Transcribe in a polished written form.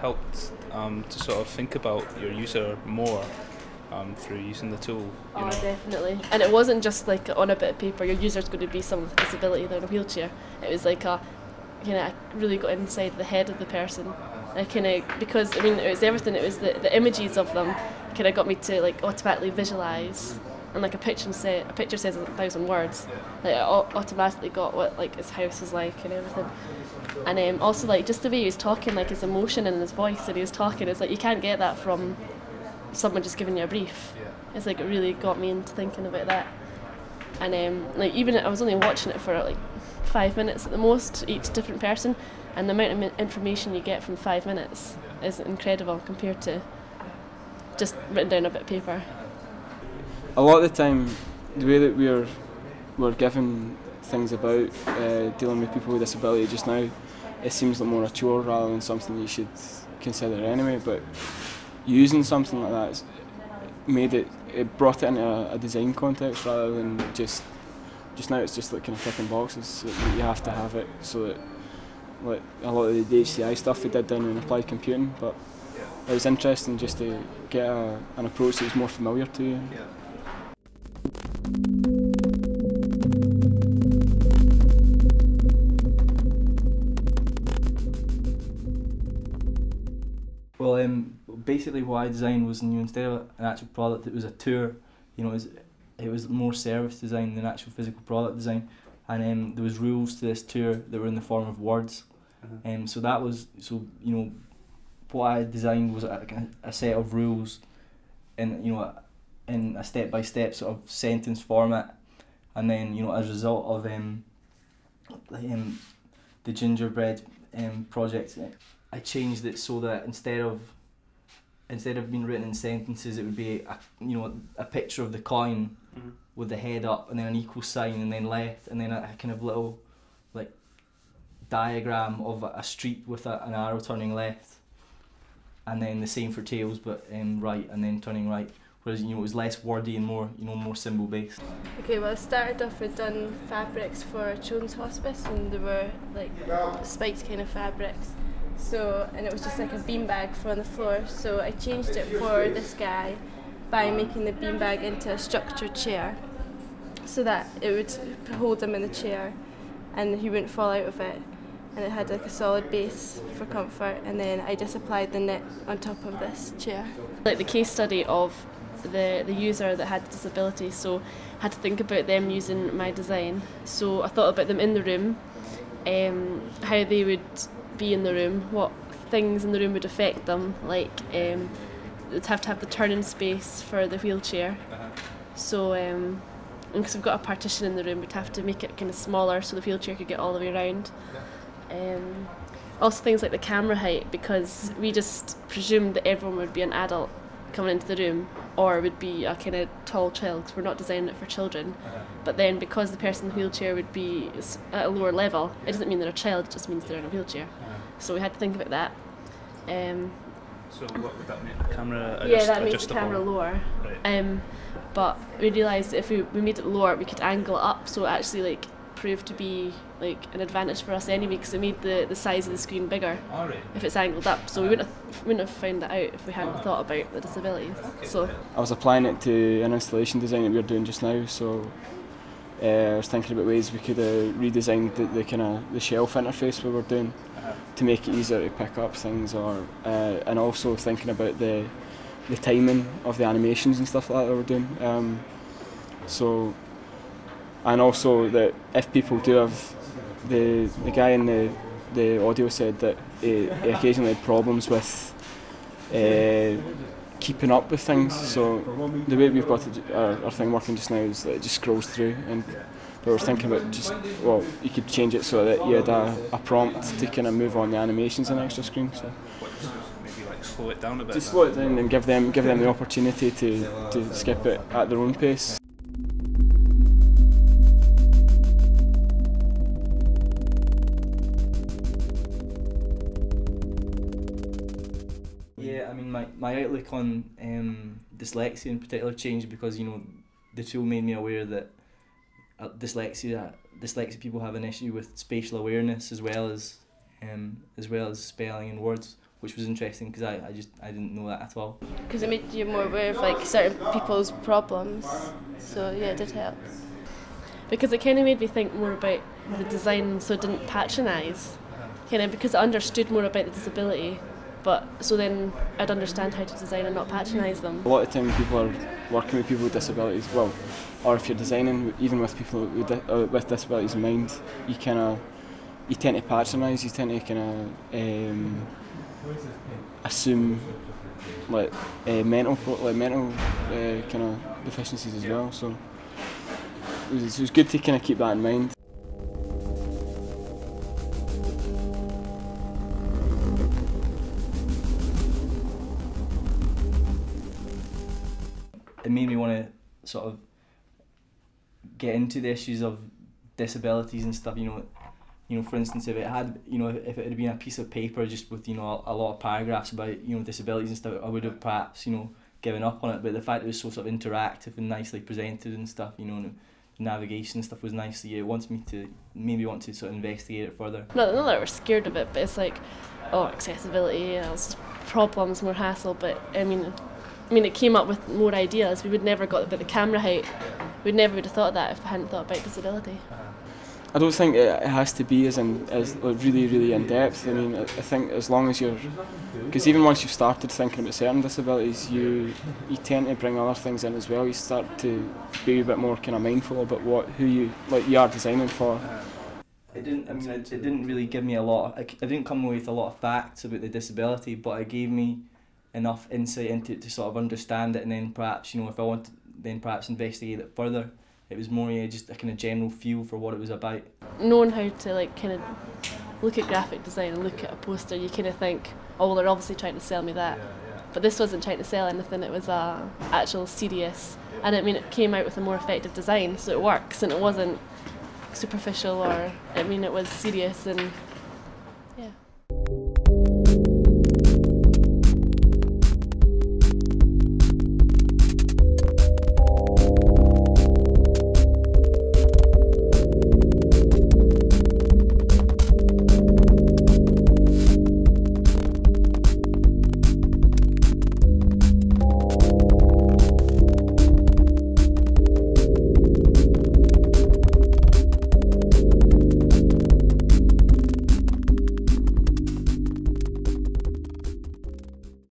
helped to sort of think about your user more through using the tool. You know? Definitely. And it wasn't just like on a bit of paper, your user's going to be someone with a disability, they're in a wheelchair. It was like I really got inside the head of the person. Because I mean, it was everything, it was the images of them kind of got me to like automatically visualise. And like a picture says 1,000 words. Like I automatically got what like his house is like and everything. And also like just the way he was talking, like his emotion in his voice that he was talking, it's like you can't get that from someone just giving you a brief. It's like it really got me into thinking about that. And like even I was only watching it for like 5 minutes at the most, each different person, and the amount of information you get from 5 minutes is incredible compared to just written down a bit of paper. A lot of the time, the way that we're given things about dealing with people with disability just now, it seems like more a chore rather than something you should consider anyway. But using something like that it brought it into a design context rather than just now it's just like kind of ticking boxes. So you have to have it so that like a lot of the HCI stuff we did down in applied computing, but it was interesting just to get an approach that was more familiar to you. Well, basically what I designed was, instead of an actual product, it was a tour. It was more service design than actual physical product design, and there was rules to this tour that were in the form of words. What I designed was a set of rules, in a step-by-step sort of sentence format, and then as a result of the gingerbread project, I changed it so that instead of being written in sentences, it would be a picture of the coin with the head up and then an equal sign and then left and then a kind of little like diagram of a street with an arrow turning left, and then the same for tails but right and then turning right. Whereas it was less wordy and more more symbol based. Okay, well I started off with done fabrics for a children's hospice, and they were like spiked kind of fabrics. So, and it was just like a beanbag for on the floor. So I changed it for this guy by making the beanbag into a structured chair, so that it would hold him in the chair and he wouldn't fall out of it. And it had like a solid base for comfort, and then I just applied the knit on top of this chair. Like the case study of the user that had disability, so I had to think about them using my design. So I thought about them in the room, how they would be in the room, what things in the room would affect them, like they'd have to have the turning space for the wheelchair. So because we've got a partition in the room, we'd have to make it kind of smaller so the wheelchair could get all the way around. Also things like the camera height, because we just presumed that everyone would be an adult coming into the room or would be a kind of tall child, because we're not designing it for children. But then because the person in the wheelchair would be at a lower level, it doesn't mean they're a child, it just means they're in a wheelchair. So we had to think about that. So what would that make the camera adjustable? Yeah, that makes the camera lower. Right. But we realised that if we made it lower, we could angle it up, so it actually like proved to be like an advantage for us anyway, because it made the size of the screen bigger if it's angled up. So we wouldn't have found that out if we hadn't thought about the disabilities. So I was applying it to an installation design that we were doing just now, so I was thinking about ways we could redesign the kind of the shelf interface we were doing to make it easier to pick up things, or and also thinking about the timing of the animations and stuff like that we're doing. And also that if people do have, the guy in the audio said that he occasionally had problems with keeping up with things. So the way we've got our thing working just now is that it just scrolls through, and but we're thinking about you could change it so that you had a prompt to kind of move on the animations on extra screen. So maybe like slow it down a bit. Just slow it down and give them the opportunity to skip it at their own pace. Yeah, I mean my outlook on dyslexia in particular changed because the tool made me aware that dyslexic people have an issue with spatial awareness as well as spelling and words, which was interesting because I didn't know that at all. Because it made you more aware of like certain people's problems, so yeah, it did help. Because it kind of made me think more about the design, so it didn't patronise, kind of because I understood more about the disability, but so then I'd understand how to design and not patronise them. A lot of time people are working with people with disabilities, well, or if you're designing even with people with disabilities in mind, you tend to patronise, you tend to kind of assume like mental kind of deficiencies as well. So it was good to kind of keep that in mind. It made me want to sort of get into the issues of disabilities and stuff. You know, for instance, if it had been a piece of paper just with a lot of paragraphs about disabilities and stuff, I would have perhaps given up on it. But the fact it was so sort of interactive and nicely presented and stuff, and the navigation and stuff was nice. So yeah, it made me want to sort of investigate it further. Not that we're scared of it, but it's like, accessibility, it's problems, more hassle. But I mean, it came up with more ideas. We would never got about the camera height. We'd never would have thought of that if I hadn't thought about disability. I don't think it has to be as really in depth. I mean, I think as long as because even once you've started thinking about certain disabilities, you tend to bring other things in as well. You start to be a bit more kind of mindful about who you are designing for. It didn't really give me a lot. I didn't come away with a lot of facts about the disability, but it gave me enough insight into it to sort of understand it, and then perhaps if I wanted, then perhaps investigate it further. It was more just a kind of general feel for what it was about. Knowing how to kind of look at graphic design and look at a poster, you kind of think, oh well, they're obviously trying to sell me that. But this wasn't trying to sell anything. It was actual serious, and it came out with a more effective design, so it works, and it wasn't superficial, or it was serious and